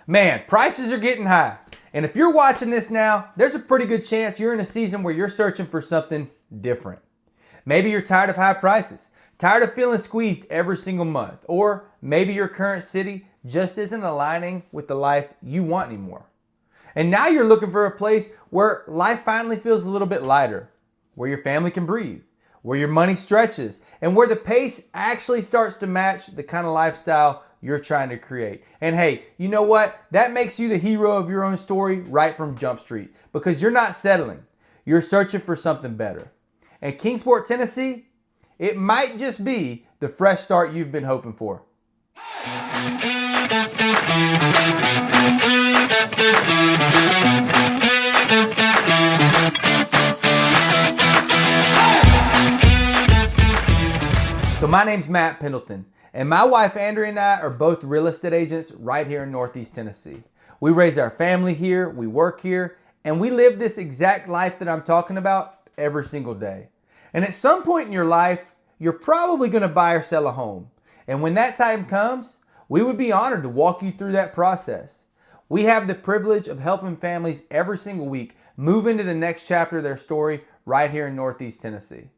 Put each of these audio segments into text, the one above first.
Man, prices are getting high. And if you're watching this now, there's a pretty good chance you're in a season where you're searching for something different. Maybe you're tired of high prices, tired of feeling squeezed every single month, or maybe your current city just isn't aligning with the life you want anymore. And now you're looking for a place where life finally feels a little bit lighter, where your family can breathe, where your money stretches, and where the pace actually starts to match the kind of lifestyle you're trying to create. And hey, you know what? That makes you the hero of your own story right from Jump Street, because you're not settling. You're searching for something better. And Kingsport, Tennessee, it might just be the fresh start you've been hoping for. So my name's Matt Pendleton, and my wife Andrea and I are both real estate agents right here in Northeast Tennessee. We raise our family here, we work here, and we live this exact life that I'm talking about every single day. And at some point in your life, you're probably going to buy or sell a home. And when that time comes, we would be honored to walk you through that process. We have the privilege of helping families every single week move into the next chapter of their story right here in Northeast Tennessee.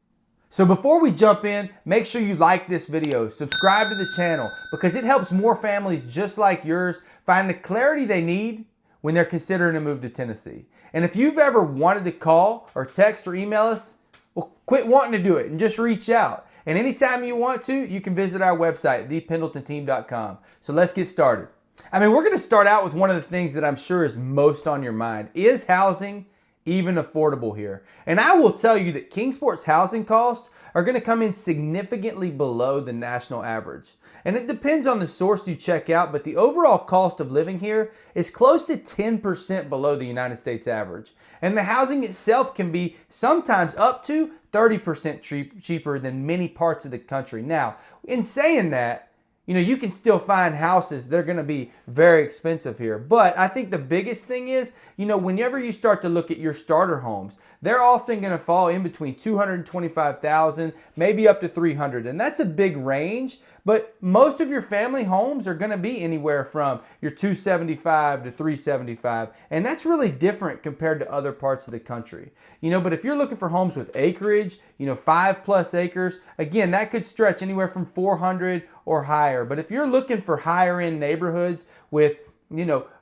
So before we jump in, make sure you like this video, subscribe to the channel, because it helps more families just like yours find the clarity they need when they're considering a move to Tennessee. And if you've ever wanted to call or text or email us, well, quit wanting to do it and just reach out. And anytime you want to, you can visit our website, thependletonteam.com. So let's get started. We're going to start out with one of the things that I'm sure is most on your mind. Is housing even affordable here? And I will tell you that Kingsport's housing costs are going to come in significantly below the national average. And it depends on the source you check out, but the overall cost of living here is close to 10% below the United States average. And the housing itself can be sometimes up to 30% cheaper than many parts of the country. Now, in saying that, you can still find houses. They're going to be very expensive here. But I think the biggest thing is, whenever you start to look at your starter homes, they're often going to fall in between $225,000, maybe up to $300,000. And that's a big range. But most of your family homes are going to be anywhere from your $275,000 to $375,000. And that's really different compared to other parts of the country. But if you're looking for homes with acreage, 5+ acres, again, that could stretch anywhere from $400,000 or higher. But if you're looking for higher end neighborhoods with,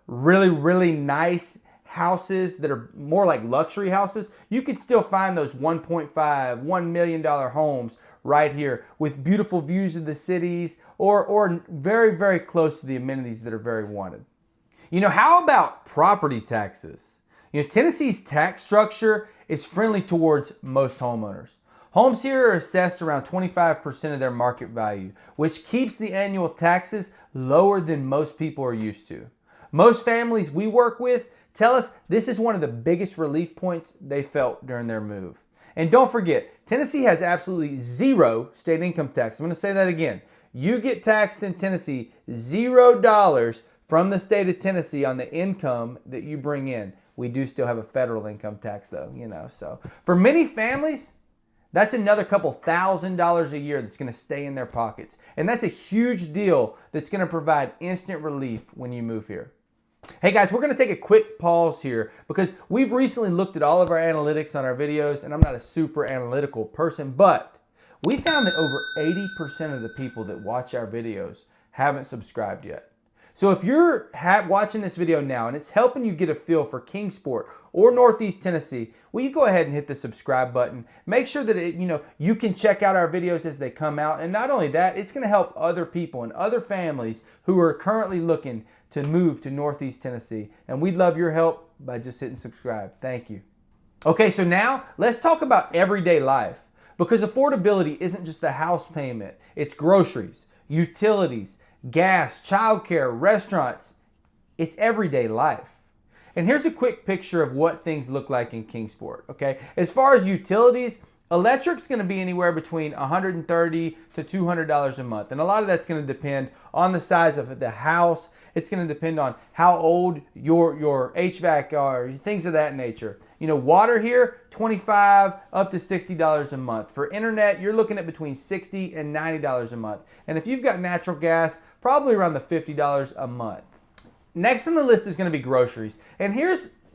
really, really nice houses that are more like luxury houses, you could still find those $1.5, $1 million homes right here with beautiful views of the cities or very, very close to the amenities that are very wanted. How about property taxes? Tennessee's tax structure is friendly towards most homeowners. Homes here are assessed around 25% of their market value, which keeps the annual taxes lower than most people are used to. Most families we work with tell us this is one of the biggest relief points they felt during their move. And don't forget, Tennessee has absolutely zero state income tax. I'm going to say that again. You get taxed in Tennessee $0 from the state of Tennessee on the income that you bring in. We do still have a federal income tax though, So for many families, that's another couple $1,000s a year that's going to stay in their pockets. And that's a huge deal that's going to provide instant relief when you move here. Hey guys, we're going to take a quick pause here because we've recently looked at all of our analytics on our videos, and I'm not a super analytical person, but we found that over 80% of the people that watch our videos haven't subscribed yet. So if you're watching this video now and it's helping you get a feel for Kingsport or Northeast Tennessee, will you go ahead and hit the subscribe button? Make sure that you can check out our videos as they come out. And not only that, it's going to help other people and other families who are currently looking to move to Northeast Tennessee. And we'd love your help by just hitting subscribe. Thank you. Okay, so now let's talk about everyday life, because affordability isn't just a house payment. It's groceries, utilities, gas, childcare, restaurants. It's everyday life. And here's a quick picture of what things look like in Kingsport, okay? As far as utilities, electric's going to be anywhere between $130 to $200 a month. And a lot of that's going to depend on the size of the house. It's going to depend on how old your HVAC are, things of that nature. Water here, $25 up to $60 a month. For internet, you're looking at between $60 and $90 a month. And if you've got natural gas, probably around the $50 a month. Next on the list is going to be groceries. And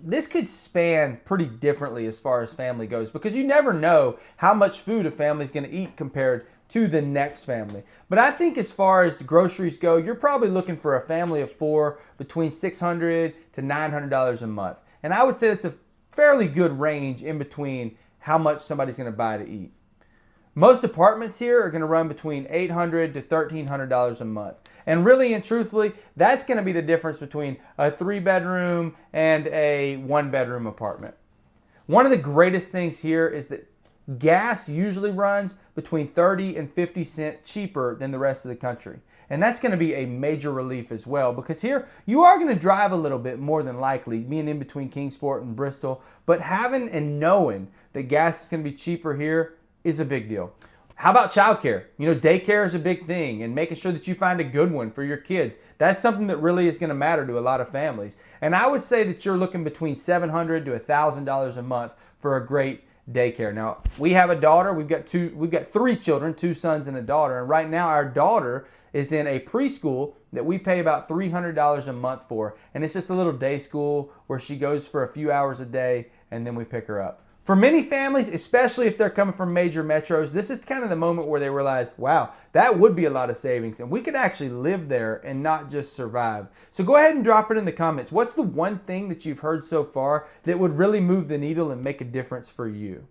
this could span pretty differently as far as family goes, because you never know how much food a family's going to eat compared to the next family. But I think as far as groceries go, you're probably looking for a family of 4 between $600 to $900 a month. And I would say that's a fairly good range in between how much somebody's going to buy to eat. Most apartments here are going to run between $800 to $1,300 a month. And really and truthfully, that's going to be the difference between a 3-bedroom and a 1-bedroom apartment. One of the greatest things here is that gas usually runs between 30 and 50 cents cheaper than the rest of the country. And that's going to be a major relief as well, because here you are going to drive a little bit more than likely, being in between Kingsport and Bristol. But having and knowing that gas is going to be cheaper here is a big deal. How about childcare? Daycare is a big thing, and making sure that you find a good one for your kids. That's something that really is going to matter to a lot of families. And I would say that you're looking between $700 to $1,000 a month for a great daycare. Now, we have a daughter. We've got 3 children, 2 sons and a daughter. And right now our daughter is in a preschool that we pay about $300 a month for. And it's just a little day school where she goes for a few hours a day and then we pick her up. For many families, especially if they're coming from major metros, this is kind of the moment where they realize, wow, that would be a lot of savings and we could actually live there and not just survive. So go ahead and drop it in the comments. What's the one thing that you've heard so far that would really move the needle and make a difference for you?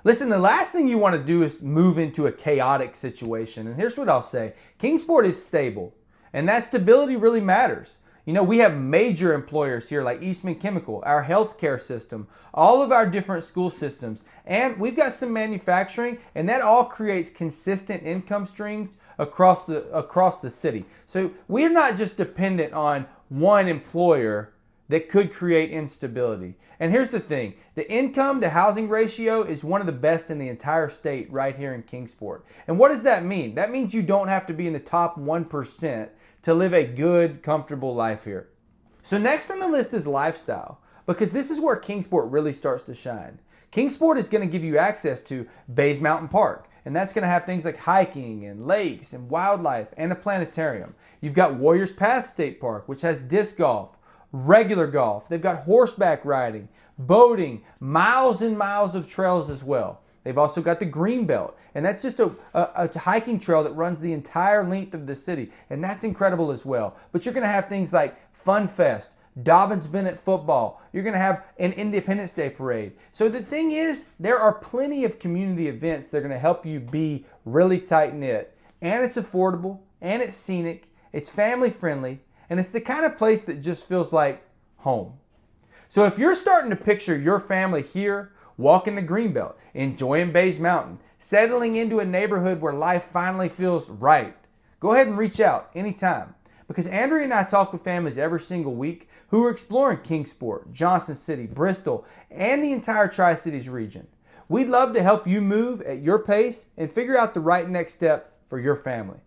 Listen, the last thing you want to do is move into a chaotic situation. And here's what I'll say. Kingsport is stable, and that stability really matters. We have major employers here like Eastman Chemical, our healthcare system, all of our different school systems, and we've got some manufacturing, and that all creates consistent income streams across the city. So we're not just dependent on one employer that could create instability. And here's the thing, the income to housing ratio is one of the best in the entire state right here in Kingsport. And what does that mean? That means you don't have to be in the top 1% to live a good, comfortable life here. So next on the list is lifestyle, because this is where Kingsport really starts to shine. Kingsport is going to give you access to Bays Mountain Park, and that's going to have things like hiking and lakes and wildlife and a planetarium. You've got Warriors Path State Park, which has disc golf, regular golf. They've got horseback riding, boating, miles and miles of trails as well. They've also got the Greenbelt, and that's just a hiking trail that runs the entire length of the city, and that's incredible as well. But you're going to have things like Fun Fest, Dobbins Bennett football. You're going to have an Independence Day parade. So the thing is, there are plenty of community events that are going to help you be really tight-knit, and it's affordable, and it's scenic, it's family-friendly, and it's the kind of place that just feels like home. So if you're starting to picture your family here, walking the Greenbelt, enjoying Bays Mountain, settling into a neighborhood where life finally feels right, go ahead and reach out anytime. Because Andrea and I talk with families every single week who are exploring Kingsport, Johnson City, Bristol, and the entire Tri-Cities region. We'd love to help you move at your pace and figure out the right next step for your family.